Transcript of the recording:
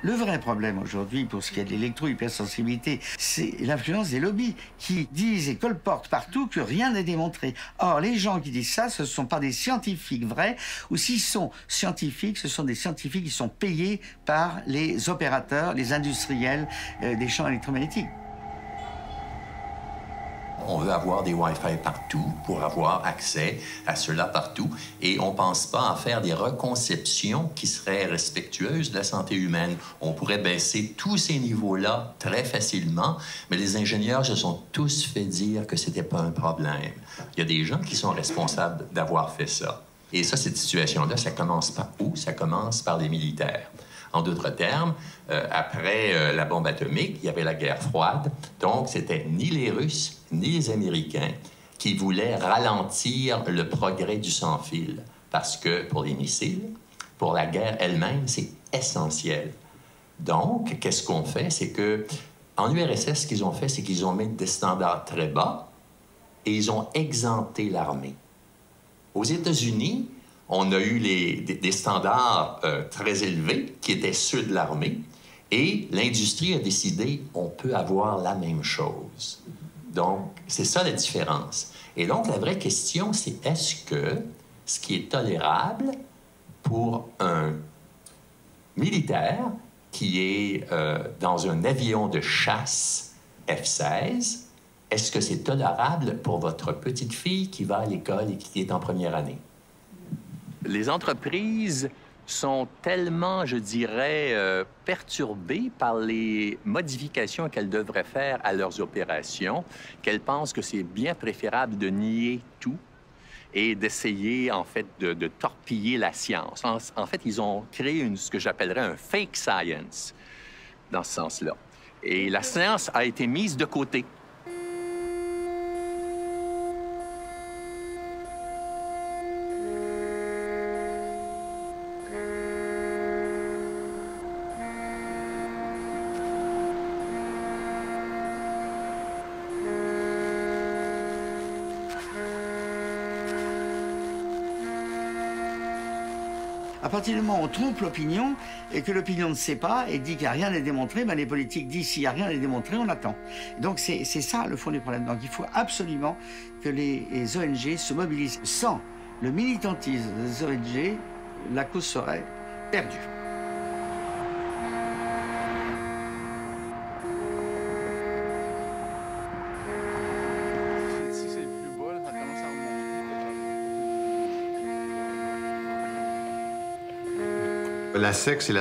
Le vrai problème aujourd'hui, pour ce qui est de l'électro-hypersensibilité, c'est l'influence des lobbies qui disent et colportent partout que rien n'est démontré. Or, les gens qui disent ça, ce ne sont pas des scientifiques vrais, ou s'ils sont scientifiques, ce sont des scientifiques qui sont payés par les opérateurs, les industriels des champs électromagnétiques. On veut avoir des Wi-Fi partout pour avoir accès à cela partout et on ne pense pas à faire des reconceptions qui seraient respectueuses de la santé humaine. On pourrait baisser tous ces niveaux-là très facilement, mais les ingénieurs se sont tous fait dire que ce n'était pas un problème. Il y a des gens qui sont responsables d'avoir fait ça. Et ça, cette situation-là, ça commence par où? Ça commence par les militaires. En d'autres termes, après la bombe atomique, il y avait la guerre froide. Donc, c'était ni les Russes ni les Américains qui voulaient ralentir le progrès du sans-fil. Parce que pour les missiles, pour la guerre elle-même, c'est essentiel. Donc, qu'est-ce qu'on fait? C'est que en URSS, ce qu'ils ont fait, c'est qu'ils ont mis des standards très bas et ils ont exempté l'armée. Aux États-Unis, on a eu des standards très élevés qui étaient ceux de l'armée et l'industrie a décidé on peut avoir la même chose. Donc, c'est ça la différence. Et donc, la vraie question, c'est est-ce que ce qui est tolérable pour un militaire qui est dans un avion de chasse F-16, est-ce que c'est tolérable pour votre petite fille qui va à l'école et qui est en première année? Les entreprises sont tellement, je dirais, perturbées par les modifications qu'elles devraient faire à leurs opérations qu'elles pensent que c'est bien préférable de nier tout et d'essayer, en fait, de torpiller la science. En fait, ils ont créé ce que j'appellerais un fake science dans ce sens-là. Et la science a été mise de côté. À partir du moment où on trompe l'opinion et que l'opinion ne sait pas et dit qu'il n'y a rien à démontrer, ben les politiques disent s'il n'y a rien à démontrer, on attend. Donc c'est ça le fond du problème. Donc il faut absolument que les ONG se mobilisent. Sans le militantisme des ONG, la cause serait perdue. La SEC, c'est la